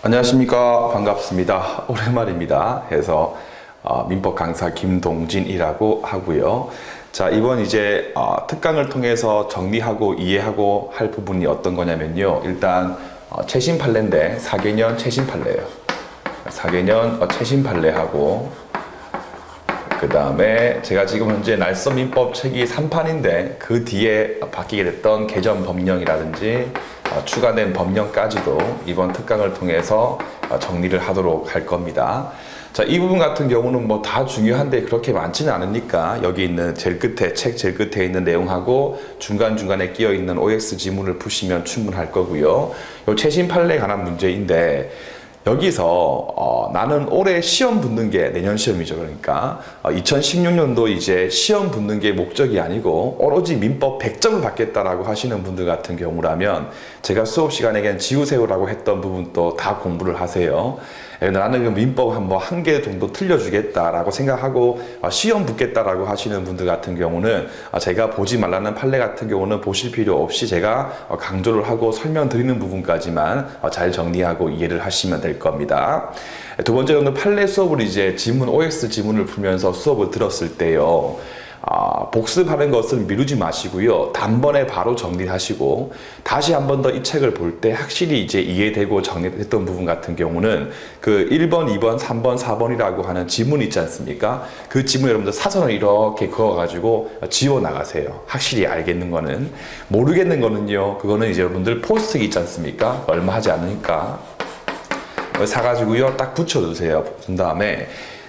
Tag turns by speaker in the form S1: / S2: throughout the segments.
S1: 안녕하십니까. 반갑습니다. 오랜만입니다. 해서 민법 강사 김동진이라고 하고요. 자, 이번 이제 특강을 통해서 정리하고 이해하고 할 부분이 어떤 거냐면요. 일단 최신 판례인데 4개년 최신 판례예요. 4개년 최신 판례하고 그 다음에 제가 지금 현재 날선 민법 책이 3판인데 그 뒤에 바뀌게 됐던 개정 법령이라든지 추가된 법령까지도 이번 특강을 통해서 정리를 하도록 할 겁니다. 자, 이 부분 같은 경우는 뭐 다 중요한데 그렇게 많지는 않으니까 여기 있는 제일 끝에, 책 제일 끝에 있는 내용하고 중간중간에 끼어 있는 OX 지문을 푸시면 충분할 거고요. 요 최신 판례에 관한 문제인데 여기서 나는 올해 시험 붙는 게 내년 시험이죠. 그러니까 2016년도 이제 시험 붙는 게 목적이 아니고 오로지 민법 100점을 받겠다라고 하시는 분들 같은 경우라면 제가 수업 시간에 그냥 지우세요라고 했던 부분도 다 공부를 하세요. 나는 그 민법 한 개 정도 틀려주겠다라고 생각하고 시험 붙겠다라고 하시는 분들 같은 경우는 제가 보지 말라는 판례 같은 경우는 보실 필요 없이 제가 강조를 하고 설명드리는 부분까지만 잘 정리하고 이해를 하시면 될 겁니다. 두 번째 오늘 판례 수업을 이제 지문 OX 지문을 풀면서 수업을 들었을 때요. 복습하는 것을 미루지 마시고요. 단번에 바로 정리하시고 다시 한 번 더 이 책을 볼 때 확실히 이제 이해되고 정리됐던 부분 같은 경우는 그 1번, 2번, 3번, 4번이라고 하는 지문 있지 않습니까? 그 지문 여러분들 사선을 이렇게 그어가지고 지워 나가세요. 확실히 알겠는 거는. 모르겠는 거는요. 그거는 이제 여러분들 포스트잇 있지 않습니까? 얼마 하지 않으니까 사가지고요. 딱 붙여두세요. 그 다음에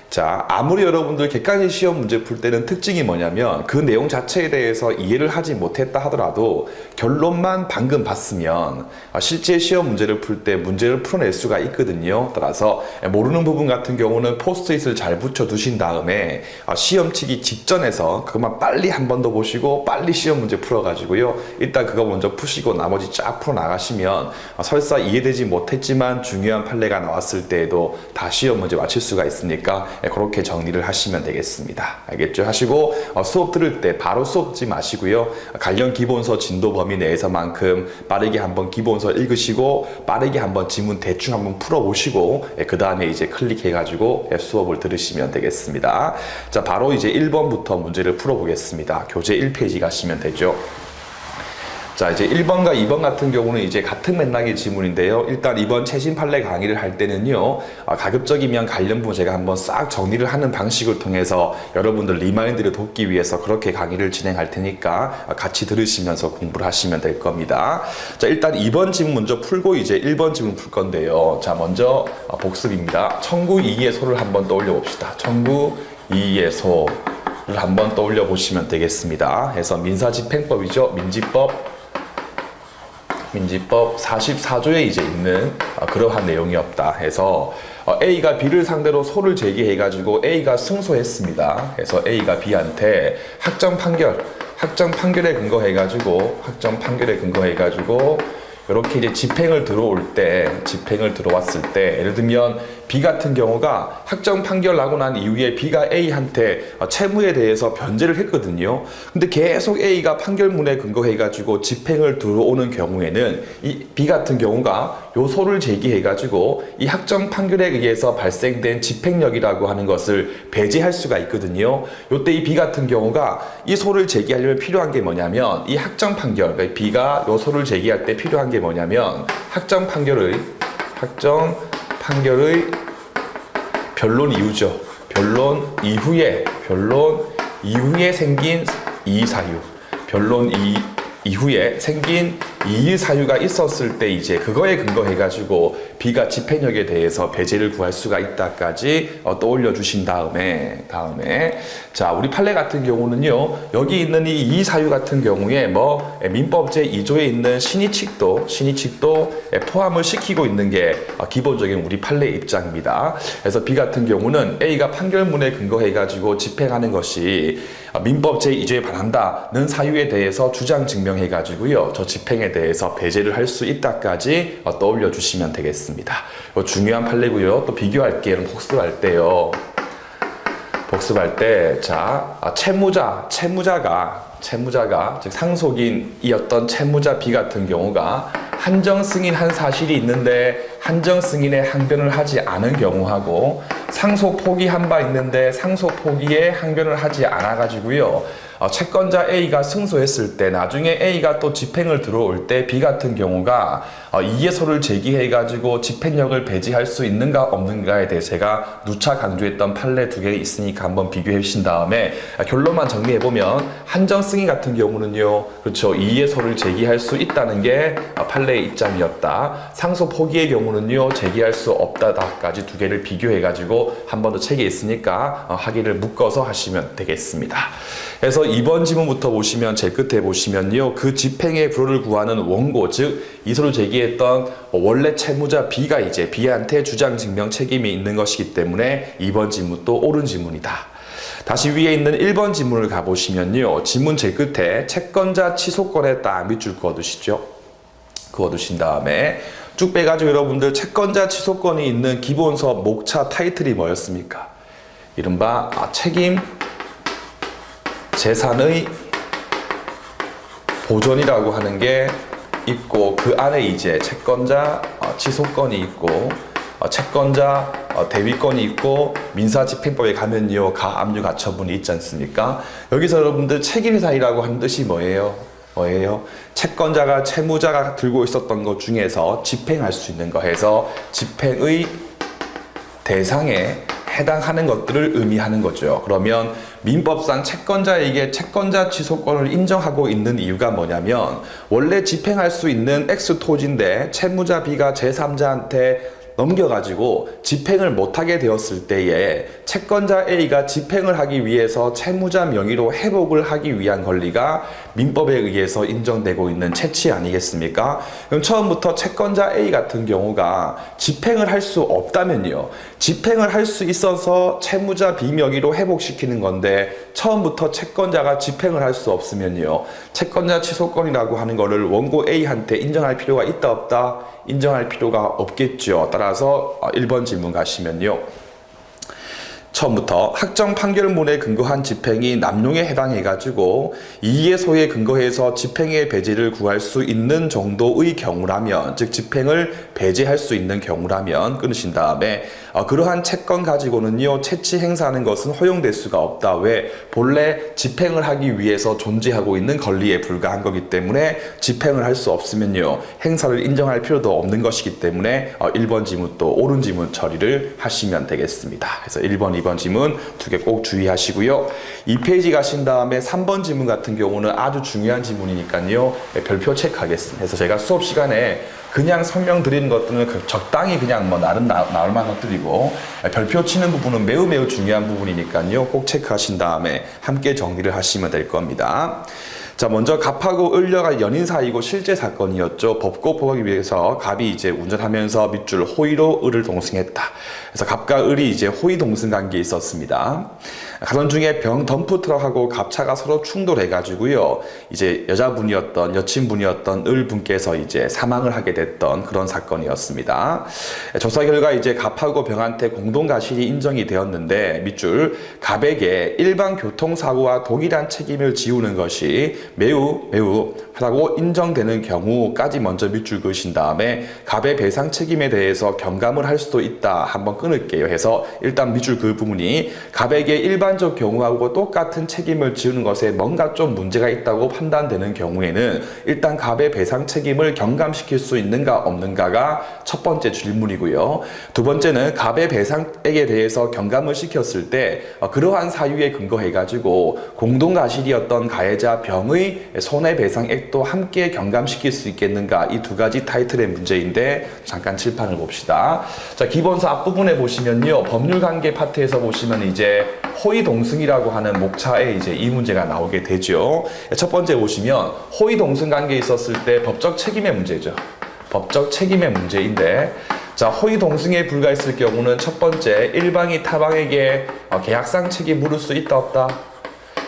S1: 자, 아무리 여러분들 객관식 시험 문제 풀 때는 특징이 뭐냐면 그 내용 자체에 대해서 이해를 하지 못했다 하더라도 결론만 방금 봤으면 실제 시험 문제를 풀 때 문제를 풀어낼 수가 있거든요. 따라서 모르는 부분 같은 경우는 포스트잇을 잘 붙여 두신 다음에 시험 치기 직전에서 그것만 빨리 한 번 더 보시고 빨리 시험 문제 풀어가지고요. 일단 그거 먼저 푸시고 나머지 쫙 풀어 나가시면 설사 이해되지 못했지만 중요한 판례가 나왔을 때에도 다 시험 문제 맞힐 수가 있으니까 그렇게 정리를 하시면 되겠습니다. 알겠죠? 하시고 수업 들을 때 바로 수업 듣지 마시고요. 관련 기본서 진도 범위 내에서만큼 빠르게 한번 기본서 읽으시고 빠르게 한번 지문 대충 한번 풀어보시고 그 다음에 이제 클릭해가지고 수업을 들으시면 되겠습니다. 자, 바로 이제 1번부터 문제를 풀어보겠습니다. 교재 1페이지 가시면 되죠. 자, 이제 1번과 2번 같은 경우는 이제 같은 맥락의 지문인데요. 일단 이번 최신 판례 강의를 할 때는요, 가급적이면 관련 부분 제가 한번 싹 정리를 하는 방식을 통해서 여러분들 리마인드를 돕기 위해서 그렇게 강의를 진행할 테니까 같이 들으시면서 공부를 하시면 될 겁니다. 자, 일단 2번 지문 먼저 풀고 이제 1번 지문 풀 건데요. 자, 먼저 복습입니다. 청구 이의의 소를 한번 떠올려 봅시다. 청구 이의의 소를 한번 떠올려 보시면 되겠습니다. 해서 민사집행법이죠. 민지법 44조에 이제 있는 그러한 내용이 없다 해서 A가 B를 상대로 소를 제기해가지고 A가 승소했습니다. 그래서 A가 B한테 확정 판결에 근거해가지고 이렇게 이제 집행을 들어왔을 때 예를 들면 B 같은 경우가 확정 판결 나고 난 이후에 B가 A한테 채무에 대해서 변제를 했거든요. 근데 계속 A가 판결문에 근거해가지고 집행을 들어오는 경우에는 이 B 같은 경우가 요 소를 제기해가지고 이 확정 판결에 의해서 발생된 집행력이라고 하는 것을 배제할 수가 있거든요. 요때 이 B 같은 경우가 이 소를 제기하려면 필요한 게 뭐냐면 이 확정 판결, 그러니까 B가 요 소를 제기할 때 필요한 게 뭐냐면 확정 판결의 변론 이유죠. 변론 이후에 생긴 이의 사유. 이후에 생긴 이의 사유가 있었을 때 이제 그거에 근거해가지고 B가 집행력에 대해서 배제를 구할 수가 있다까지 떠올려 주신 다음에 자, 우리 판례 같은 경우는요, 여기 있는 이 이의 사유 같은 경우에 뭐 민법 제2조에 있는 신의칙도 포함을 시키고 있는 게 기본적인 우리 판례 입장입니다. 그래서 B 같은 경우는 A가 판결문에 근거해가지고 집행하는 것이 민법 제2조에 반한다는 사유에 대해서 주장 증명해가지고요, 저 집행에 대해서 배제를 할 수 있다까지 떠올려 주시면 되겠습니다. 중요한 판례고요. 또 비교할게요. 복습할 때요. 자, 채무자가 즉 상속인이었던 채무자 B 같은 경우가 한정 승인한 사실이 있는데 한정 승인에 항변을 하지 않은 경우하고 상속 포기한 바 있는데 상속 포기에 항변을 하지 않아 가지고요. 채권자 A가 승소했을 때 나중에 A가 또 집행을 들어올 때 B 같은 경우가 이해소를 제기해 가지고 집행력을 배제할 수 있는가 없는가에 대해 제가 누차 강조했던 판례 두 개 있으니까 한번 비교해 주신 다음에 결론만 정리해 보면 한정 승인 같은 경우는요, 그렇죠, 이해소를 제기할 수 있다는 게 판례의 입장이었다. 상속 포기의 경우는요, 제기할 수 없다까지 두 개를 비교해 가지고 한 번 더 책에 있으니까 학위를 묶어서 하시면 되겠습니다. 그래서 2번 지문부터 보시면 제일 끝에 보시면요, 그 집행의 불허를 구하는 원고, 즉 이소를 제기했던 원래 채무자 B가 이제 B한테 주장 증명 책임이 있는 것이기 때문에 2번 지문도 옳은 지문이다. 다시 위에 있는 1번 지문을 가보시면요, 지문 제일 끝에 채권자 취소권에 딱 밑줄 그어두시죠. 그어두신 다음에 쭉 빼가지고 여러분들 채권자 취소권이 있는 기본서 목차 타이틀이 뭐였습니까? 이른바 책임 재산의 보존이라고 하는 게 있고, 그 안에 이제 채권자 취소권이 있고, 채권자 대위권이 있고, 민사집행법에 가면요, 가압류 가처분이 있지 않습니까? 여기서 여러분들 책임재산이라고 하는 뜻이 뭐예요? 채권자가 채무자가 들고 있었던 것 중에서 집행할 수 있는 거 해서 집행의 대상에 해당하는 것들을 의미하는 거죠. 그러면 민법상 채권자에게 채권자 취소권을 인정하고 있는 이유가 뭐냐면, 원래 집행할 수 있는 X 토지인데 채무자 B가 제3자한테 넘겨가지고 집행을 못하게 되었을 때에 채권자 A가 집행을 하기 위해서 채무자 명의로 회복을 하기 위한 권리가 민법에 의해서 인정되고 있는 채취 아니겠습니까? 그럼 처음부터 채권자 A 같은 경우가 집행을 할 수 없다면요, 집행을 할 수 있어서 채무자 B 명의로 회복시키는 건데 처음부터 채권자가 집행을 할 수 없으면요, 채권자 취소권이라고 하는 거를 원고 A한테 인정할 필요가 있다 없다? 인정할 필요가 없겠죠. 따라서 1번 질문 가시면요, 처음부터 학정 판결문에 근거한 집행이 남용에 해당해가지고 이해소에 근거해서 집행의 배제를 구할 수 있는 정도의 경우라면, 즉 집행을 배제할 수 있는 경우라면 끊으신 다음에 그러한 채권 가지고는요, 채취 행사하는 것은 허용될 수가 없다. 왜? 본래 집행을 하기 위해서 존재하고 있는 권리에 불과한 거기 때문에 집행을 할 수 없으면요, 행사를 인정할 필요도 없는 것이기 때문에 1번 지문도 옳은 지문 처리를 하시면 되겠습니다. 그래서 1번, 2번 지문 두 개 꼭 주의하시고요. 2페이지 가신 다음에 3번 지문 같은 경우는 아주 중요한 지문이니까요, 별표 체크하겠습니다. 그래서 제가 수업 시간에 그냥 설명드리는 것들은 적당히 그냥 나름 나올 만한 것들이고, 별표 치는 부분은 매우 중요한 부분이니까요, 꼭 체크하신 다음에 함께 정리를 하시면 될 겁니다. 자, 먼저 갑하고 을녀가 연인 사이고 실제 사건이었죠. 법고 보호하기 위해서 갑이 이제 운전하면서 밑줄 호의로 을을 동승했다. 그래서 갑과 을이 이제 호의 동승 관계에 있었습니다. 가던 중에 덤프 트럭하고 갑차가 서로 충돌해가지고요, 이제 여친분이었던 을분께서 이제 사망을 하게 됐던 그런 사건이었습니다. 조사 결과 이제 갑하고 병한테 공동 가실이 인정이 되었는데, 밑줄 갑에게 일반 교통사고와 동일한 책임을 지우는 것이 매우 하다고 인정되는 경우까지 먼저 밑줄 그으신 다음에 갑의 배상 책임에 대해서 경감을 할 수도 있다. 한번 끊을게요. 해서 일단 밑줄 그 부분이 갑에게 일반적 경우하고 똑같은 책임을 지우는 것에 뭔가 좀 문제가 있다고 판단되는 경우에는 일단 갑의 배상 책임을 경감시킬 수 있는가 없는가가 첫 번째 질문이고요. 두 번째는 갑의 배상액에 대해서 경감을 시켰을 때 그러한 사유에 근거해가지고 공동가실이었던 가해자 병의 손해배상액도 함께 경감시킬 수 있겠는가, 이 두 가지 타이틀의 문제인데 잠깐 칠판을 봅시다. 자, 기본서 앞부분에 보시면요, 법률관계 파트에서 보시면 이제 호의동승이라고 하는 목차에 이제 이 문제가 나오게 되죠. 첫 번째 보시면 호의동승 관계에 있었을 때 법적 책임의 문제죠. 법적 책임의 문제인데, 자, 호의동승에 불과했을 경우는 첫 번째, 일방이 타방에게 계약상 책임 물을 수 있다 없다?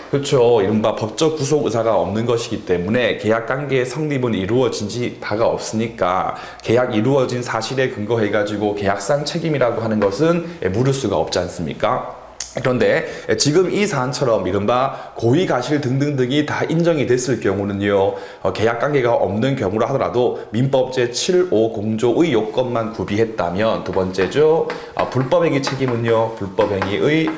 S1: 그렇죠. 이른바 법적 구속 의사가 없는 것이기 때문에 계약 관계의 성립은 이루어진 바가 없으니까 계약 이루어진 사실에 근거해가지고 계약상 책임이라고 하는 것은 물을 수가 없지 않습니까? 그런데 지금 이 사안처럼 이른바 고의 가실 등등등이 다 인정이 됐을 경우는요, 계약관계가 없는 경우라 하더라도 민법 제7호 공조의 요건만 구비했다면, 두 번째죠, 불법행위 책임은요, 불법행위의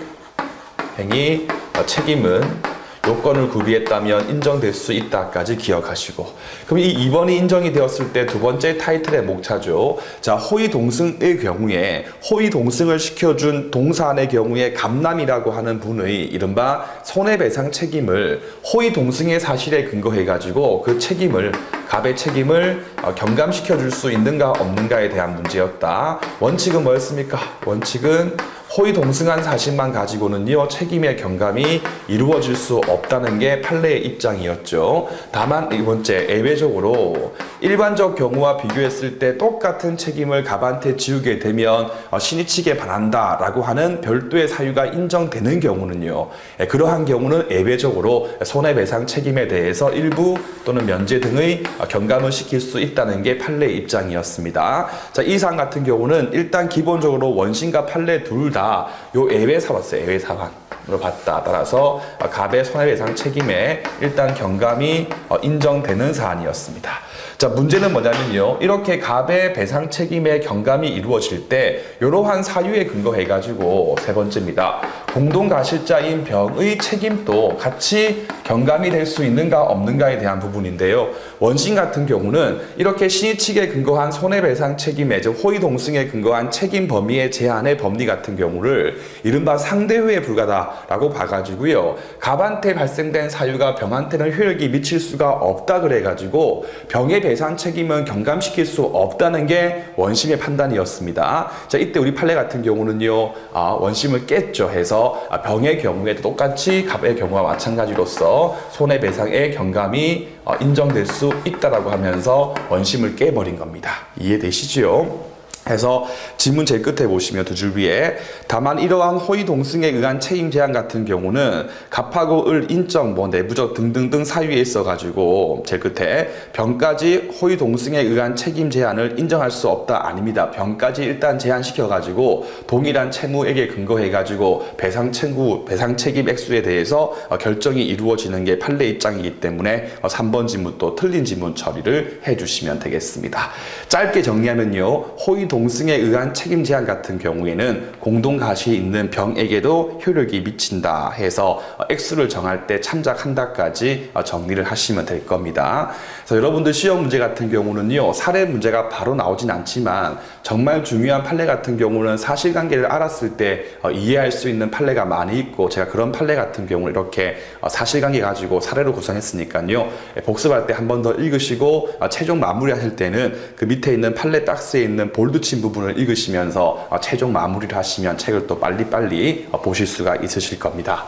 S1: 책임은 요건을 구비했다면 인정될 수 있다까지 기억하시고, 그럼 이 2번이 인정이 되었을 때 두 번째 타이틀의 목차죠. 자, 호의 동승의 경우에 호의 동승을 시켜준 동사의 경우에 갑남이라고 하는 분의 이른바 손해배상 책임을 호의 동승의 사실에 근거해 가지고 그 책임을, 갑의 책임을 경감시켜 줄 수 있는가 없는가에 대한 문제였다. 원칙은 뭐였습니까? 원칙은 호의 동승한 사실만 가지고는요, 책임의 경감이 이루어질 수 없다는 게 판례의 입장이었죠. 다만 이 번째, 예외적으로 일반적 경우와 비교했을 때 똑같은 책임을 갑한테 지우게 되면 신의칙에 반한다 라고 하는 별도의 사유가 인정되는 경우는요, 그러한 경우는 예외적으로 손해배상 책임에 대해서 일부 또는 면제 등의 경감을 시킬 수 있다는 게 판례의 입장이었습니다. 자, 이 사안 같은 경우는 일단 기본적으로 원심과 판례 둘 다 요 예외 사봤어요. 예외 사안으로 봤다. 따라서 갑의 손해배상 책임에 일단 경감이 인정되는 사안이었습니다. 자, 문제는 뭐냐면요, 이렇게 갑의 배상 책임의 경감이 이루어질 때 이러한 사유에 근거해 가지고 세 번째입니다. 공동가실자인 병의 책임도 같이 경감이 될 수 있는가 없는가에 대한 부분인데요. 원심 같은 경우는 이렇게 신의칙에 근거한 손해배상 책임의, 즉 호의동승에 근거한 책임 범위의 제한의 법리 같은 경우를 이른바 상대효에 불과하다라고 봐가지고요, 갑한테 발생된 사유가 병한테는 효력이 미칠 수가 없다 그래가지고 병의 배상 책임은 경감시킬 수 없다는 게 원심의 판단이었습니다. 자, 이때 우리 판례 같은 경우는요, 원심을 깼죠. 해서 병의 경우에도 똑같이 갑의 경우와 마찬가지로서 손해배상의 경감이 인정될 수 있다라고 하면서 원심을 깨버린 겁니다. 이해되시죠? 해서 지문 제일 끝에 보시면 두 줄 위에, 다만 이러한 호의 동승에 의한 책임 제한 같은 경우는 갑하고 을 인정 내부적 등등등 사유에 있어 가지고 제일 끝에 병까지 호의 동승에 의한 책임 제한을 인정할 수 없다 아닙니다. 병까지 일단 제한시켜 가지고 동일한 채무액에 근거해 가지고 배상 책임 액수에 대해서 결정이 이루어지는 게 판례 입장이기 때문에 3번 지문 또 틀린 지문 처리를 해주시면 되겠습니다. 짧게 정리하면요, 호의 동승에 의한 책임 제한 같은 경우에는 공동가시에 있는 병에게도 효력이 미친다 해서 액수를 정할 때 참작한다까지 정리를 하시면 될 겁니다. 그래서 여러분들 시험 문제 같은 경우는요, 사례 문제가 바로 나오진 않지만 정말 중요한 판례 같은 경우는 사실관계를 알았을 때 이해할 수 있는 판례가 많이 있고, 제가 그런 판례 같은 경우 이렇게 사실관계 가지고 사례로 구성했으니까요, 복습할 때 한 번 더 읽으시고 최종 마무리하실 때는 그 밑에 있는 판례 박스에 있는 볼드 친 부분을 읽으시면서 최종 마무리를 하시면 책을 또 빨리빨리 보실 수가 있으실 겁니다.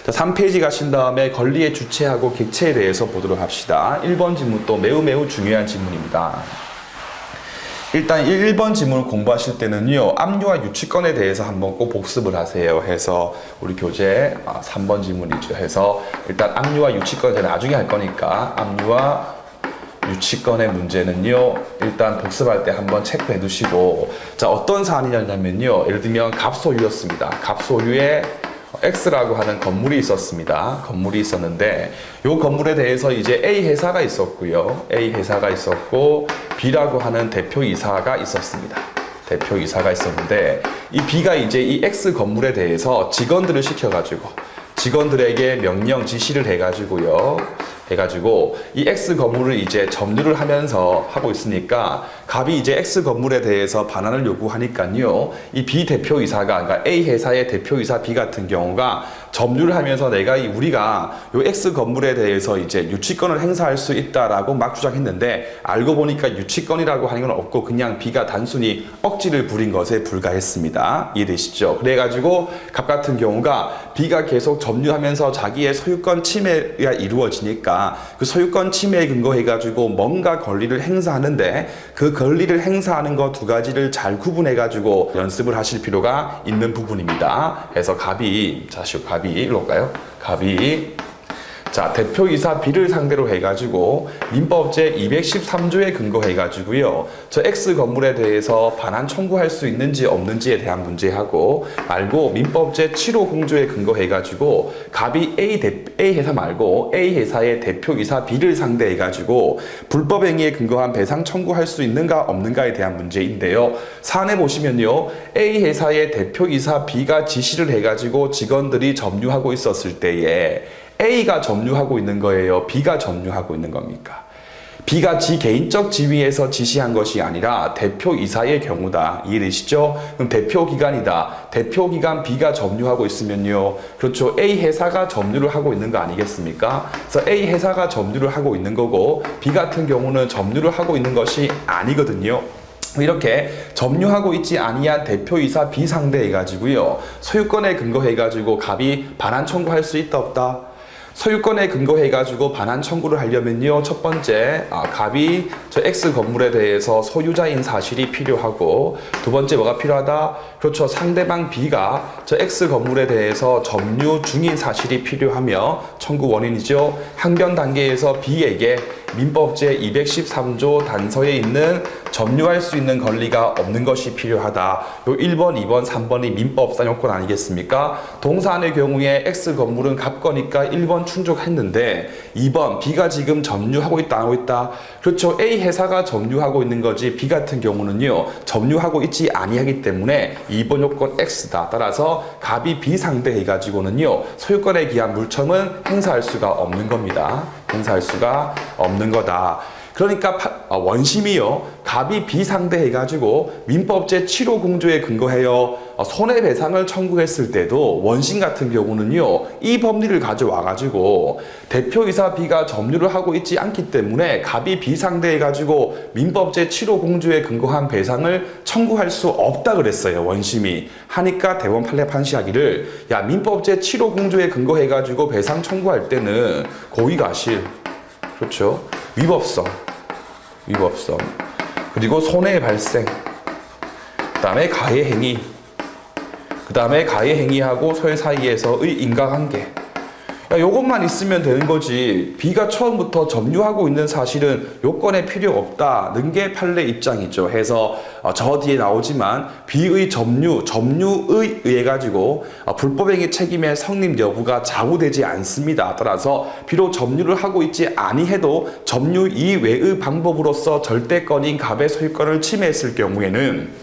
S1: 자, 3페이지 가신 다음에 권리의 주체하고 객체에 대해서 보도록 합시다. 1번 지문 또 매우 중요한 지문입니다. 일단 1번 지문을 공부하실 때는요, 압류와 유치권에 대해서 한번 꼭 복습을 하세요. 해서 우리 교재 3번 지문이죠. 해서 일단 압류와 유치권 제가 나중에 할 거니까 압류와 유치권의 문제는요, 일단 복습할 때 한번 체크해 두시고, 자, 어떤 사안이냐면요, 예를 들면 갑소유였습니다. 갑소유에 X라고 하는 건물이 있었습니다. 건물이 있었는데 이 건물에 대해서 이제 A 회사가 있었고요. A 회사가 있었고 B라고 하는 대표이사가 있었습니다. 대표이사가 있었는데 이 B가 이제 이 X 건물에 대해서 직원들을 시켜가지고 직원들에게 명령 지시를 해가지고 이 X 건물을 이제 점유를 하면서 하고 있으니까 갑이 이제 X 건물에 대해서 반환을 요구하니까요, 이 B 대표이사가, 그러니까 A 회사의 대표이사 B 같은 경우가 점유를 하면서 우리가 요 X 건물에 대해서 이제 유치권을 행사할 수 있다라고 막 주장했는데 알고 보니까 유치권이라고 하는 건 없고 그냥 B가 단순히 억지를 부린 것에 불과했습니다. 이해되시죠? 그래가지고 갑 같은 경우가 B가 계속 점유하면서 자기의 소유권 침해가 이루어지니까 그 소유권 침해에 근거해가지고 뭔가 권리를 행사하는데 그 권리를 행사하는 거 두 가지를 잘 구분해가지고 연습을 하실 필요가 있는 부분입니다. 그래서 갑이, 일로 올까요? 갑이 자, 대표이사 B를 상대로 해가지고 민법 제 213조에 근거해가지고요. 저 X 건물에 대해서 반환 청구할 수 있는지 없는지에 대한 문제하고 말고 민법 제 750조에 근거해가지고 갑이 A 회사 말고 A 회사의 대표이사 B를 상대해가지고 불법 행위에 근거한 배상 청구할 수 있는가 없는가에 대한 문제인데요. 사안에 보시면요. A 회사의 대표이사 B가 지시를 해가지고 직원들이 점유하고 있었을 때에 A가 점유하고 있는 거예요? B가 점유하고 있는 겁니까? B가 지 개인적 지위에서 지시한 것이 아니라 대표이사의 경우다. 이해되시죠? 그럼 대표기관이다. 대표기관 B가 점유하고 있으면요. 그렇죠. A 회사가 점유를 하고 있는 거 아니겠습니까? 그래서 A 회사가 점유를 하고 있는 거고 B 같은 경우는 점유를 하고 있는 것이 아니거든요. 이렇게 점유하고 있지 아니한 대표이사 B 상대해가지고요. 소유권에 근거해가지고 갑이 반환 청구할 수 있다 없다? 소유권에 근거해가지고 반환 청구를 하려면요. 첫 번째, 갑이 저 X 건물에 대해서 소유자인 사실이 필요하고, 두 번째 뭐가 필요하다? 그렇죠. 상대방 B가 저 X 건물에 대해서 점유 중인 사실이 필요하며 청구 원인이죠. 항변 단계에서 B에게 민법 제 213조 단서에 있는 점유할 수 있는 권리가 없는 것이 필요하다. 요 1번, 2번, 3번이 민법상 요건 아니겠습니까? 동사안의 경우에 X 건물은 갑거니까 1번 충족했는데 2번 B가 지금 점유하고 있다, 안 하고 있다? 그렇죠. A 회사가 점유하고 있는 거지 B 같은 경우는요. 점유하고 있지 아니하기 때문에 2번 요건 X다. 따라서 갑이 B 상대해가지고는요. 소유권에 기한 물청은 행사할 수가 없는 겁니다. 행사할 수가 없는 거다. 그러니까 원심이요. 갑이 B 상대해가지고 민법 제 750조에 근거해요. 손해배상을 청구했을 때도 원심 같은 경우는요. 이 법리를 가져와가지고 대표이사 B가 점유를 하고 있지 않기 때문에 갑이 B 상대해가지고 민법 제 750조에 근거한 배상을 청구할 수 없다 그랬어요. 원심이. 하니까 대법원 판례 판시하기를 야 민법 제 750조에 근거해가지고 배상 청구할 때는 고의가실 그렇죠. 위법성 그리고 손해 발생 그 다음에 가해행위 그 다음에 가해행위하고 소해 사이에서의 인과관계 요것만 있으면 되는 거지 B가 처음부터 점유하고 있는 사실은 요건에 필요 없다는 게 판례 입장이죠. 해서 저 뒤에 나오지만 B의 점유의 의해 가지고 불법행위 책임의 성립 여부가 좌우되지 않습니다. 따라서 비록 점유를 하고 있지 아니해도 점유 이외의 방법으로서 절대권인 갑의 소유권을 침해했을 경우에는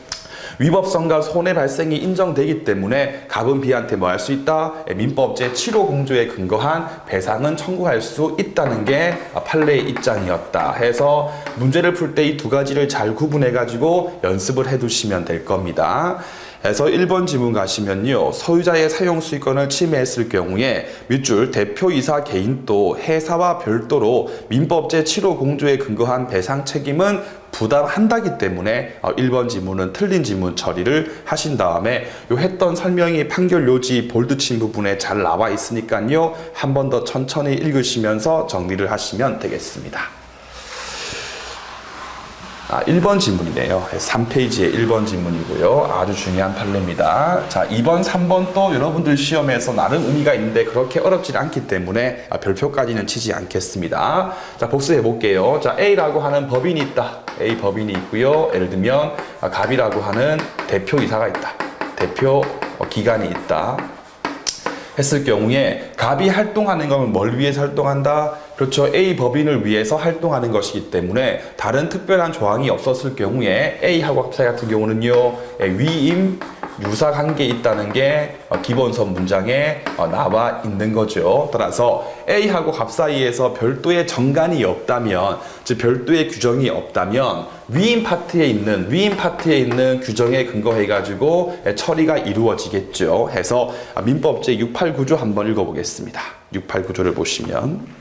S1: 위법성과 손해 발생이 인정되기 때문에 갑은 B한테 뭐 할 수 있다? 민법 제 750조에 근거한 배상은 청구할 수 있다는 게 판례의 입장이었다 해서 문제를 풀 때 이 두 가지를 잘 구분해 가지고 연습을 해 두시면 될 겁니다. 그래서 1번 지문 가시면요. 소유자의 사용 수익권을 침해했을 경우에 밑줄 대표이사 개인도 회사와 별도로 민법 제 750조에 근거한 배상 책임은 부담한다기 때문에 1번 지문은 틀린 지문 처리를 하신 다음에 요 했던 설명이 판결 요지 볼드 친 부분에 잘 나와 있으니까요. 한 번 더 천천히 읽으시면서 정리를 하시면 되겠습니다. 1번 지문이네요. 3페이지의 1번 지문이고요. 아주 중요한 판례입니다. 자, 2번, 3번 또 여러분들 시험에서 나름 의미가 있는데 그렇게 어렵지 않기 때문에 별표까지는 치지 않겠습니다. 자, 복습해 볼게요. 자, A라고 하는 법인이 있다. A 법인이 있고요. 예를 들면 갑이라고 하는 대표이사가 있다. 대표 기관이 있다. 했을 경우에 갑이 활동하는 건 뭘 위해서 활동한다? 그렇죠. A 법인을 위해서 활동하는 것이기 때문에 다른 특별한 조항이 없었을 경우에 A하고 갑사이 같은 경우는요. 위임, 유사 관계 있다는 게 기본선 문장에 나와 있는 거죠. 따라서 A하고 갑 사이에서 별도의 정관이 없다면, 즉 별도의 규정이 없다면 위임 파트에 있는 규정에 근거해 가지고 처리가 이루어지겠죠. 해서 민법 제 689조 한번 읽어보겠습니다. 689조를 보시면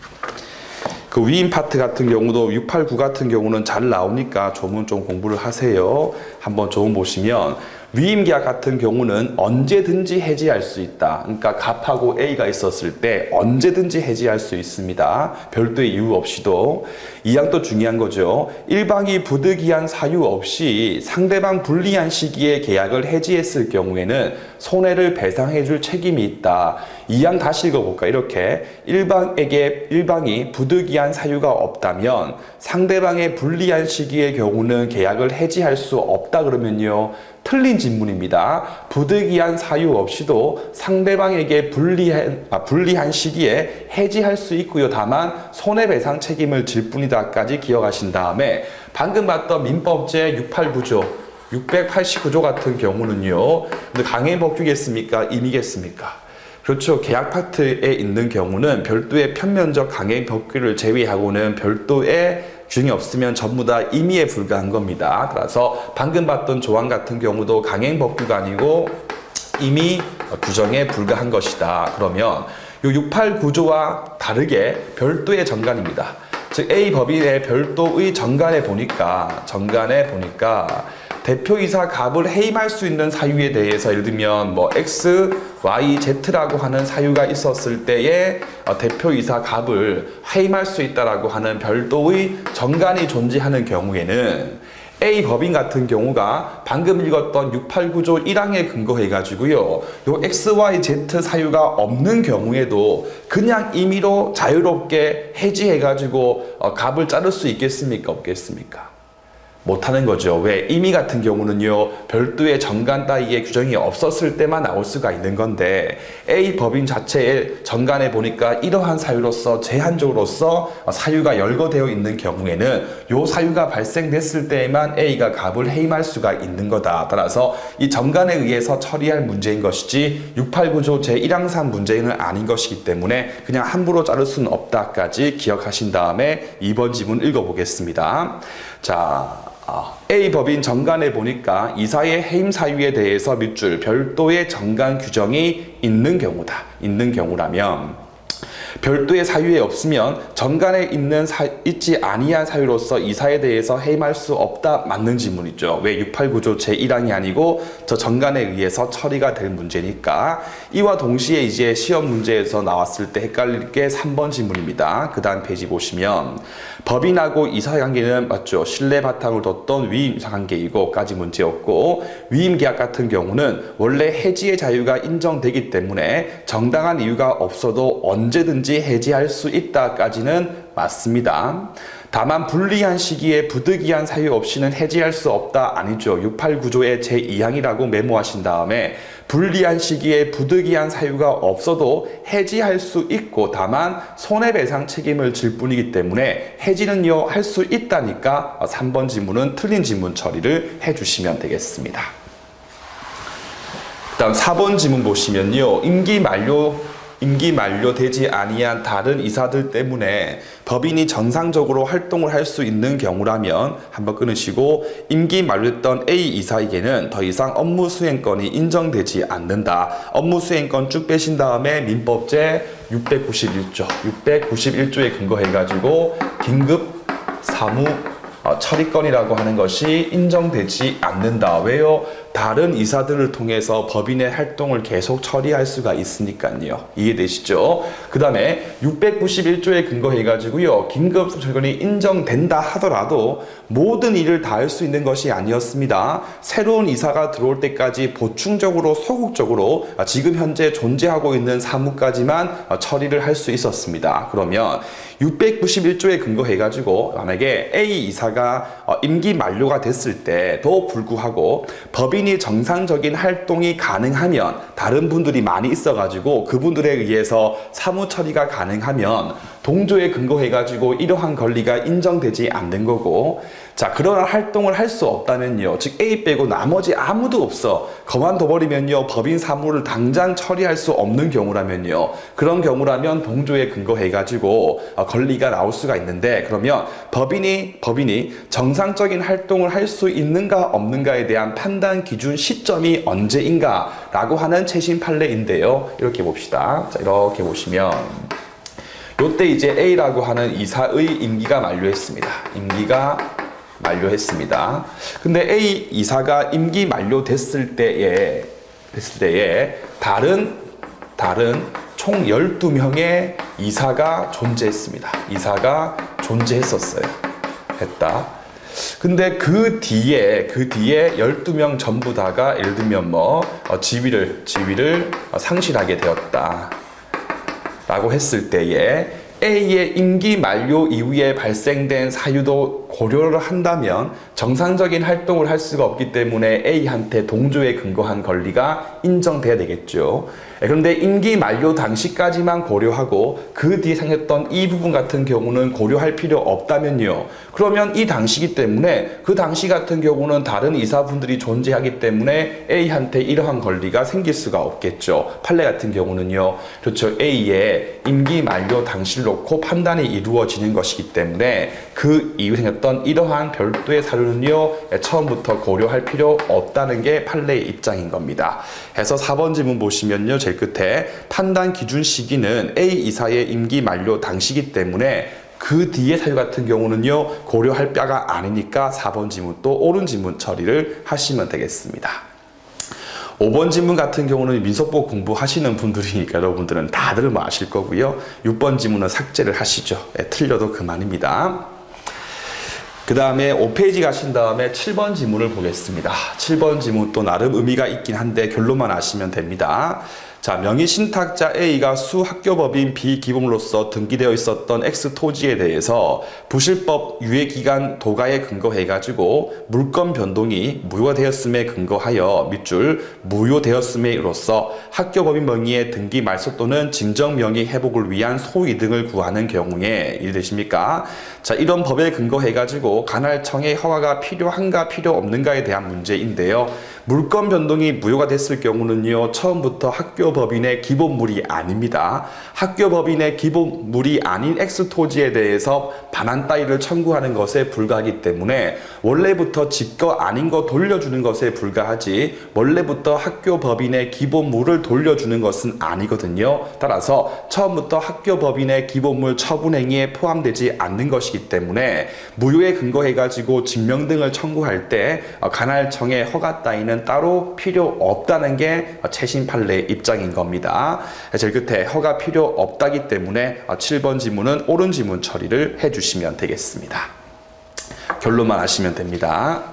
S1: 그 위임 파트 같은 경우도 689 같은 경우는 잘 나오니까 조문 좀 공부를 하세요. 한번 조문 보시면 위임계약 같은 경우는 언제든지 해지할 수 있다. 그러니까 갑하고 A가 있었을 때 언제든지 해지할 수 있습니다. 별도의 이유 없이도. 이 항도 중요한 거죠. 일방이 부득이한 사유 없이 상대방 불리한 시기에 계약을 해지했을 경우에는 손해를 배상해 줄 책임이 있다. 이 항 다시 읽어볼까? 이렇게 일방이 부득이한 사유가 없다면 상대방의 불리한 시기의 경우는 계약을 해지할 수 없다 그러면요. 틀린 질문입니다. 부득이한 사유 없이도 상대방에게 불리한 시기에 해지할 수 있고요. 다만 손해배상 책임을 질 뿐이다까지 기억하신 다음에 방금 봤던 민법제 689조 689조 같은 경우는요. 근데 강행법규겠습니까? 임의겠습니까? 그렇죠. 계약 파트에 있는 경우는 별도의 편면적 강행법규를 제외하고는 별도의 규정이 없으면 전부 다 임의에 불과한 겁니다. 따라서 방금 봤던 조항 같은 경우도 강행법규가 아니고 임의 규정에 불과한 것이다. 그러면 이 689조와 다르게 별도의 정관입니다. 즉 A 법인의 별도의 정관에 보니까 대표이사 갑을 해임할 수 있는 사유에 대해서 예를 들면 뭐 X, Y, Z라고 하는 사유가 있었을 때에 대표이사 갑을 해임할 수 있다라고 하는 별도의 정관이 존재하는 경우에는 A 법인 같은 경우가 방금 읽었던 689조 1항에 근거해 가지고요. 요 X, Y, Z 사유가 없는 경우에도 그냥 임의로 자유롭게 해지해 가지고 갑을 자를 수 있겠습니까? 없겠습니까? 못하는 거죠. 왜? 임의 같은 경우는요, 별도의 정관 따위의 규정이 없었을 때만 나올 수가 있는 건데, A 법인 자체의 정관에 보니까 이러한 사유로서 제한적으로서 사유가 열거되어 있는 경우에는 요 사유가 발생됐을 때에만 A가 갑을 해임할 수가 있는 거다. 따라서 이 정관에 의해서 처리할 문제인 것이지 689조 제1항상 문제는 아닌 것이기 때문에 그냥 함부로 자를 수는 없다까지 기억하신 다음에 2번 지문 읽어보겠습니다. 자, A 법인 정관에 보니까 이사의 해임 사유에 대해서 밑줄 별도의 정관 규정이 있는 경우라면 별도의 사유에 없으면 정관에 있지 아니한 사유로서 이사에 대해서 해임할 수 없다. 맞는 질문이죠. 왜 689조 제1항이 아니고 저 정관에 의해서 처리가 될 문제니까. 이와 동시에 이제 시험 문제에서 나왔을 때 헷갈릴 게 3번 질문입니다. 그 다음 페이지 보시면 법인하고 이사관계는 맞죠. 신뢰 바탕을 뒀던 위임이사관계이고까지 문제였고, 위임계약 같은 경우는 원래 해지의 자유가 인정되기 때문에 정당한 이유가 없어도 언제든지 해지할 수 있다까지는 맞습니다. 다만 불리한 시기에 부득이한 사유 없이는 해지할 수 없다. 아니죠. 689조의 제2항이라고 메모하신 다음에 불리한 시기에 부득이한 사유가 없어도 해지할 수 있고 다만 손해배상 책임을 질 뿐이기 때문에 해지는요 할 수 있다니까 3번 지문은 틀린 지문 처리를 해주시면 되겠습니다. 다음 4번 지문 보시면요. 임기 만료되지 아니한 다른 이사들 때문에 법인이 정상적으로 활동을 할 수 있는 경우라면 한번 끊으시고, 임기 만료됐던 A 이사에게는 더 이상 업무 수행권이 인정되지 않는다. 업무 수행권 쭉 빼신 다음에 민법제 691조에 근거해가지고 긴급 사무 처리권이라고 하는 것이 인정되지 않는다. 왜요? 다른 이사들을 통해서 법인의 활동을 계속 처리할 수가 있으니까요. 이해되시죠? 그 다음에 691조에 근거해가지고요. 긴급 처리권이 인정된다 하더라도 모든 일을 다 할 수 있는 것이 아니었습니다. 새로운 이사가 들어올 때까지 보충적으로 소극적으로 지금 현재 존재하고 있는 사무까지만 처리를 할 수 있었습니다. 그러면 691조에 근거해가지고 만약에 A 이사가 임기 만료가 됐을 때도 불구하고 법인이 정상적인 활동이 가능하면, 다른 분들이 많이 있어가지고 그분들에 의해서 사무 처리가 가능하면 동조에 근거해가지고 이러한 권리가 인정되지 않는 거고, 자, 그러한 활동을 할 수 없다면요, 즉 A 빼고 나머지 아무도 없어 그만둬버리면요 법인 사무를 당장 처리할 수 없는 경우라면요, 그런 경우라면 동조에 근거해가지고 권리가 나올 수가 있는데, 그러면 법인이 정상적인 활동을 할 수 있는가 없는가에 대한 판단 기준 시점이 언제인가 라고 하는 최신 판례인데요. 이렇게 봅시다. 자, 이렇게 보시면 요때 이제 A라고 하는 이사의 임기가 만료했습니다. 임기가 만료했습니다. 근데 A 이사가 임기 만료됐을 때에 다른 총 12명의 이사가 존재했습니다. 이사가 존재했었어요. 했다. 근데 그 뒤에 12명 전부 다가 예를 들면 지위를 상실하게 되었다. 라고 했을 때에 A의 임기 만료 이후에 발생된 사유도 고려를 한다면 정상적인 활동을 할 수가 없기 때문에 A한테 동조에 근거한 권리가 인정돼야 되겠죠. 그런데 임기 만료 당시까지만 고려하고 그 뒤에 생겼던 이 부분 같은 경우는 고려할 필요 없다면요. 그러면 이 당시이기 때문에 그 당시 같은 경우는 다른 이사분들이 존재하기 때문에 A한테 이러한 권리가 생길 수가 없겠죠. 판례 같은 경우는요. 그렇죠. A의 임기 만료 당시를 놓고 판단이 이루어지는 것이기 때문에 그 이후 생겼던 이러한 별도의 사유는요. 처음부터 고려할 필요 없다는 게 판례의 입장인 겁니다. 해서 4번 질문 보시면요. 제일 끝에 판단 기준 시기는 A 이사의 임기 만료 당시이기 때문에 그 뒤의 사유 같은 경우는요. 고려할 바가 아니니까 4번 질문 또 옳은 질문 처리를 하시면 되겠습니다. 5번 질문 같은 경우는 민속법 공부하시는 분들이니까 여러분들은 다들 아실 거고요. 6번 질문은 삭제를 하시죠. 틀려도 그만입니다. 그 다음에 5페이지 가신 다음에 7번 지문을 보겠습니다. 7번 지문 또 나름 의미가 있긴 한데 결론만 아시면 됩니다. 자, 명의 신탁자 A가 수학교법인 B 기본으로서 등기되어 있었던 X 토지에 대해서 부실법 유예기간 도가에 근거해가지고 물권 변동이 무효되었음에 근거하여 밑줄 무효되었음에로써 학교법인 명의의 등기 말소 또는 진정 명의 회복을 위한 소위 등을 구하는 경우에 이해되십니까? 자, 이런 법에 근거해가지고 관할청의 허가가 필요한가 필요 없는가에 대한 문제인데요. 물권 변동이 무효가 됐을 경우는요. 처음부터 학교법인의 기본물이 아닙니다. 학교법인의 기본물이 아닌 X토지에 대해서 반환 따위를 청구하는 것에 불과하기 때문에 원래부터 지 거 아닌 거 돌려주는 것에 불과하지 원래부터 학교법인의 기본물을 돌려주는 것은 아니거든요. 따라서 처음부터 학교법인의 기본물 처분행위에 포함되지 않는 것이기 때문에 무효에 근거해가지고 증명 등을 청구할 때 관할청의 허가 따위는 따로 필요 없다는 게 최신 판례의 입장인 겁니다. 제일 끝에 허가 필요 없다기 때문에 7번 지문은 옳은 지문 처리를 해주시면 되겠습니다. 결론만 아시면 됩니다.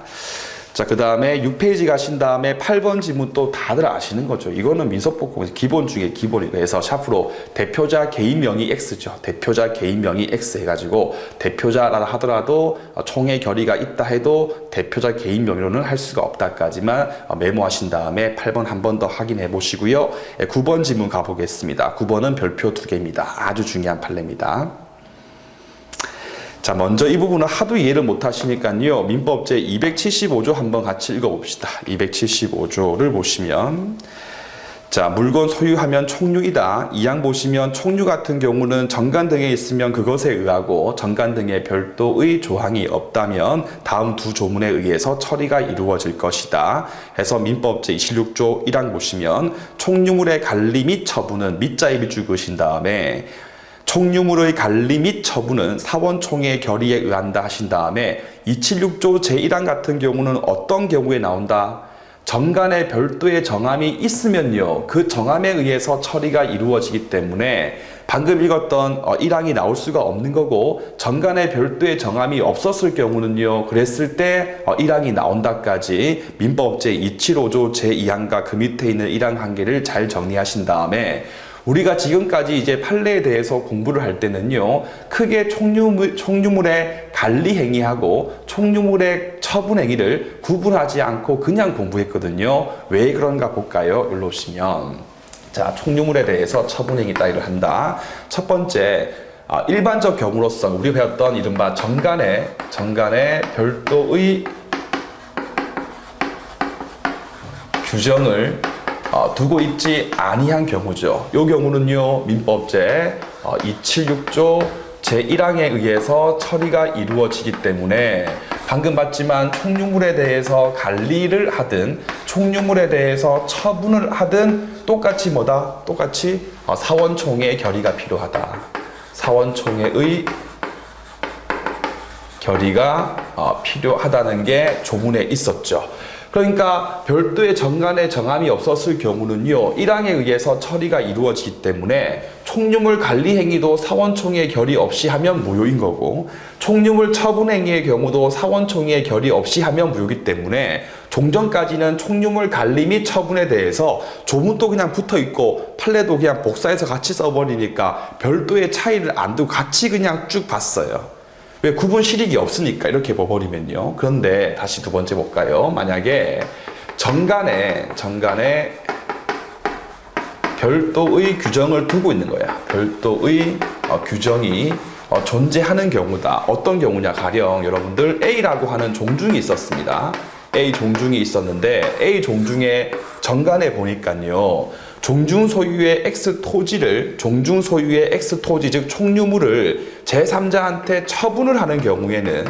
S1: 자, 그 다음에 6페이지 가신 다음에 8번 지문 또 다들 아시는 거죠. 이거는 민속법공에서 기본 중에 기본이고 해서 샤프로 대표자 개인 명의 X죠. 대표자 개인 명의 X 해가지고 대표자라 하더라도 총회 결의가 있다 해도 대표자 개인 명의로는 할 수가 없다까지만 메모하신 다음에 8번 한 번 더 확인해 보시고요. 9번 지문 가보겠습니다. 9번은 별표 2개입니다. 아주 중요한 판례입니다. 자, 먼저 이 부분은 하도 이해를 못 하시니까요. 민법 제 275조 한번 같이 읽어봅시다. 275조를 보시면 자, 물건 소유하면 총류이다. 이 양 보시면 총류 같은 경우는 정관 등에 있으면 그것에 의하고 정관 등의 별도의 조항이 없다면 다음 두 조문에 의해서 처리가 이루어질 것이다. 해서 민법 제 26조 1항 보시면 총류물의 관리 및 처분은 밑자에 밑줄 그으신 다음에 총유물의 관리 및 처분은 사원총회 결의에 의한다 하신 다음에 276조 제1항 같은 경우는 어떤 경우에 나온다? 정관에 별도의 정함이 있으면요. 그 정함에 의해서 처리가 이루어지기 때문에 방금 읽었던 1항이 나올 수가 없는 거고 정관에 별도의 정함이 없었을 경우는요. 그랬을 때 1항이 나온다까지 민법 제275조 제2항과 그 밑에 있는 1항 한 개를 잘 정리하신 다음에 우리가 지금까지 이제 판례에 대해서 공부를 할 때는요, 크게 총유물의 관리 행위하고 총유물의 처분 행위를 구분하지 않고 그냥 공부했거든요. 왜 그런가 볼까요? 여기로 오시면. 자, 총유물에 대해서 처분 행위 따위를 한다. 첫 번째, 일반적 경우로서 우리가 배웠던 이른바 정관에 별도의 규정을 두고 있지 아니한 경우죠. 이 경우는요, 민법 제 276조 제1항에 의해서 처리가 이루어지기 때문에 방금 봤지만 총유물에 대해서 관리를 하든 총유물에 대해서 처분을 하든 똑같이 뭐다? 똑같이 사원총회의 결의가 필요하다. 사원총회의 결의가 필요하다는 게 조문에 있었죠. 그러니까 별도의 정간의 정함이 없었을 경우는요, 1항에 의해서 처리가 이루어지기 때문에 총유물 관리 행위도 사원총회의 결의 없이 하면 무효인 거고, 총유물 처분 행위의 경우도 사원총회의 결의 없이 하면 무효이기 때문에 종전까지는 총유물 관리 및 처분에 대해서 조문도 그냥 붙어 있고 판례도 그냥 복사해서 같이 써버리니까 별도의 차이를 안 두고 같이 그냥 쭉 봤어요. 왜? 구분 실익이 없으니까 이렇게 봐버리면요. 그런데 다시 두 번째 볼까요? 만약에 정간에 별도의 규정을 두고 있는 거야. 별도의 규정이 존재하는 경우다. 어떤 경우냐? 가령 여러분들 A라고 하는 종중이 있었습니다. A 종중이 있었는데 A 종중의 정간에 보니까요, 종중 소유의 X 토지를, 종중 소유의 X 토지, 즉 총유물을 제3자한테 처분을 하는 경우에는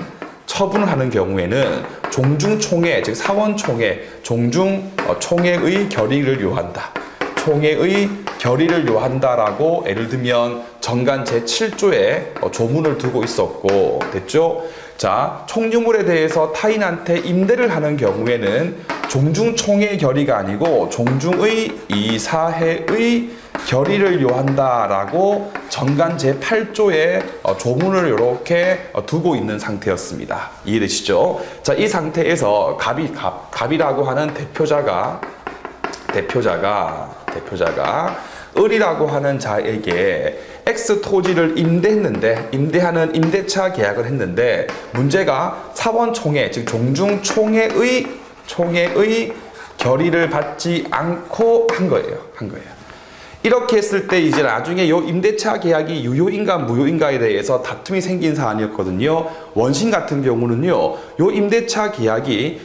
S1: 종중총회, 즉 사원총회, 종중총회의 결의를 요한다. 총회의 결의를 요한다라고 예를 들면 정간 제7조에 조문을 두고 있었고, 됐죠? 자, 총유물에 대해서 타인한테 임대를 하는 경우에는 종중총회의 결의가 아니고 종중의 이사회의 결의를 요한다라고 정간 제8조에 조문을 이렇게 두고 있는 상태였습니다. 이해되시죠? 자, 이 상태에서 갑이라고 하는 대표자가 을이라고 하는 자에게 X 토지를 임대하는 임대차 계약을 했는데, 문제가 사원총회, 즉 종중총회의 결의를 받지 않고 한 거예요. 이렇게 했을 때 이제 나중에 요 임대차 계약이 유효인가 무효인가에 대해서 다툼이 생긴 사안이었거든요. 원심 같은 경우는요, 요 임대차 계약이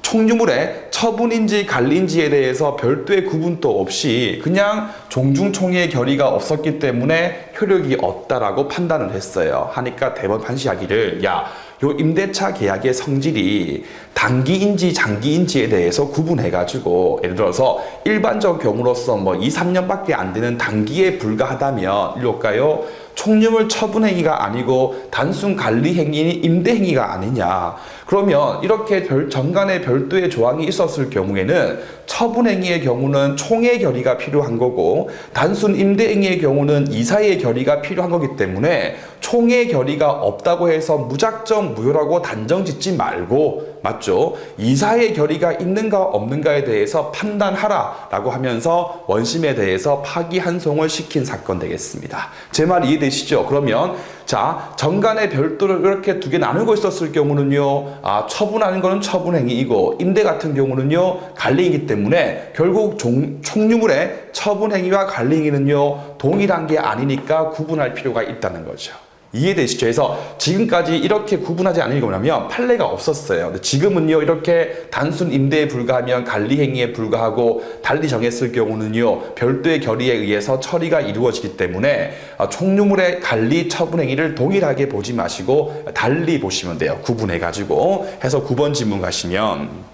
S1: 총유물의 처분인지 관리인지에 대해서 별도의 구분도 없이 그냥 종중총회의 결의가 없었기 때문에 효력이 없다라고 판단을 했어요. 하니까 대법원 판시하기를, 요 임대차 계약의 성질이 단기인지 장기인지에 대해서 구분해가지고, 예를 들어서 일반적 경우로서 2, 3년밖에 안 되는 단기에 불과하다면 이럴까요? 총유물 처분 행위가 아니고 단순 관리 행위니 임대 행위가 아니냐. 그러면 이렇게 정간에 별도의 조항이 있었을 경우에는 처분 행위의 경우는 총회 결의가 필요한 거고, 단순 임대 행위의 경우는 이사의 결의가 필요한 거기 때문에 총회 결의가 없다고 해서 무작정 무효라고 단정 짓지 말고, 맞죠? 이사의 결의가 있는가 없는가에 대해서 판단하라 라고 하면서 원심에 대해서 파기환송을 시킨 사건 되겠습니다. 제 말 이해되시죠? 그러면 자, 정간에 별도를 이렇게 두 개 나누고 있었을 경우는요, 처분하는 거는 처분 행위이고 임대 같은 경우는요 관리이기 때문에 결국 총유물의 처분 행위와 관리 행위는요 동일한 게 아니니까 구분할 필요가 있다는 거죠. 이해되시죠? 그래서 지금까지 이렇게 구분하지 않은 게 뭐냐면 판례가 없었어요. 근데 지금은요, 이렇게 단순 임대에 불과하면 관리 행위에 불과하고 달리 정했을 경우는요, 별도의 결의에 의해서 처리가 이루어지기 때문에 총유물의 관리 처분 행위를 동일하게 보지 마시고 달리 보시면 돼요. 구분해가지고. 해서 9번 질문 가시면,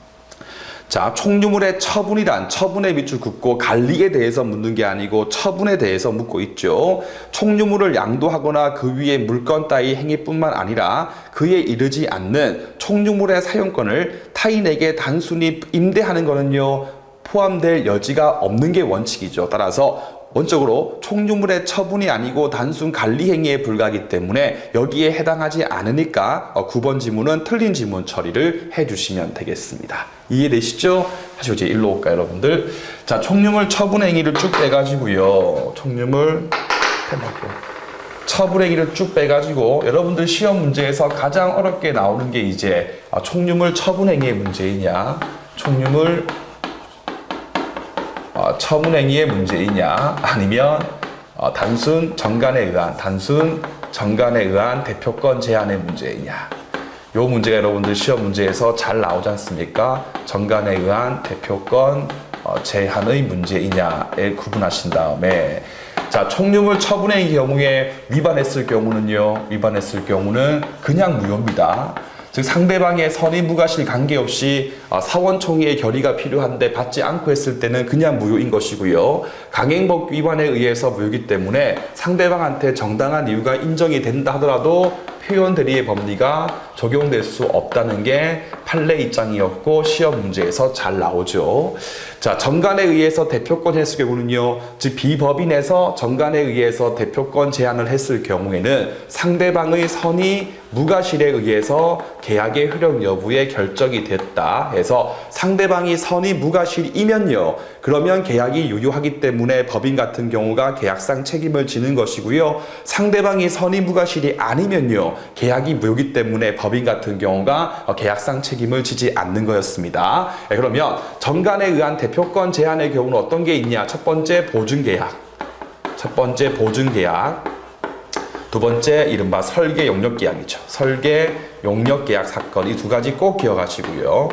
S1: 자, 총유물의 처분이란 처분의 밑줄 긋고 관리에 대해서 묻는 게 아니고 처분에 대해서 묻고 있죠. 총유물을 양도하거나 그 위에 물건 따위 행위뿐만 아니라 그에 이르지 않는 총유물의 사용권을 타인에게 단순히 임대하는 거는요, 포함될 여지가 없는 게 원칙이죠. 따라서 원적으로 총유물의 처분이 아니고 단순 관리 행위에 불과하기 때문에 여기에 해당하지 않으니까 9번 지문은 틀린 지문 처리를 해주시면 되겠습니다. 이해되시죠? 다시 이제 일로 올까요, 여러분들? 자, 총유물 처분 행위를 쭉 빼가지고요. 총유물 처분 행위를 쭉 빼가지고 여러분들 시험 문제에서 가장 어렵게 나오는 게 이제 총유물 처분 행위의 문제이냐, 총유물 처분 행위의 문제이냐, 아니면 단순 정간에 의한 대표권 제한의 문제이냐. 요 문제가 여러분들 시험 문제에서 잘 나오지 않습니까? 정간에 의한 대표권 제한의 문제이냐에 구분하신 다음에, 자, 총유물 처분의 경우에 위반했을 경우는 그냥 무효입니다. 즉 상대방의 선의무과실 관계없이 사원총회의 결의가 필요한데 받지 않고 했을 때는 그냥 무효인 것이고요. 강행법 위반에 의해서 무효이기 때문에 상대방한테 정당한 이유가 인정이 된다 하더라도 표현 대리의 법리가 적용될 수 없다는 게 판례 입장이었고 시험 문제에서 잘 나오죠. 자, 정관에 의해서 대표권 했을 경우는요, 즉 비법인에서 정관에 의해서 대표권 제한을 했을 경우에는 상대방의 선의 무과실에 의해서 계약의 효력 여부에 결정이 됐다 해서 상대방이 선의 무과실이면요, 그러면 계약이 유효하기 때문에 법인 같은 경우가 계약상 책임을 지는 것이고요, 상대방이 선의 무과실이 아니면요, 계약이 무효이기 때문에 법인 같은 경우가 계약상 책임을 지지 않는 거였습니다. 그러면 정관에 의한 대표권 제한의 경우는 어떤 게 있냐? 첫 번째 보증계약, 두 번째 이른바 설계 용역계약이죠. 설계 용역계약 사건, 이 두 가지 꼭 기억하시고요.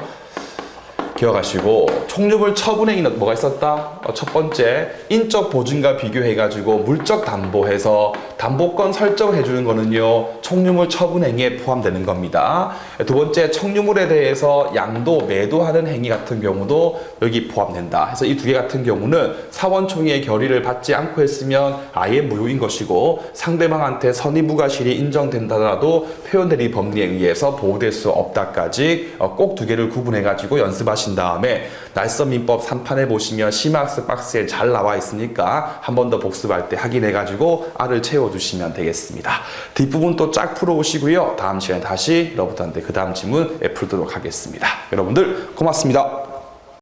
S1: 총류물 처분행위는 뭐가 있었다? 첫 번째, 인적 보증과 비교해가지고 물적 담보해서 담보권 설정을 해주는 거는요, 총류물 처분행위에 포함되는 겁니다. 두 번째, 총류물에 대해서 양도, 매도하는 행위 같은 경우도 여기 포함된다. 그래서 이 두 개 같은 경우는 사원총회의 결의를 받지 않고 했으면 아예 무효인 것이고, 상대방한테 선의무과실이 인정된다더라도 표현대리 법리에 의해서 보호될 수 없다까지 꼭 두 개를 구분해가지고 연습하시면 다음에 날선민법 3판에 보시면 심화학습 박스에 잘 나와 있으니까 한 번 더 복습할 때 확인해가지고 알을 채워주시면 되겠습니다. 뒷부분 또 쫙 풀어오시고요. 다음 시간에 다시 여러분들한테 그 다음 질문 풀도록 하겠습니다. 여러분들 고맙습니다.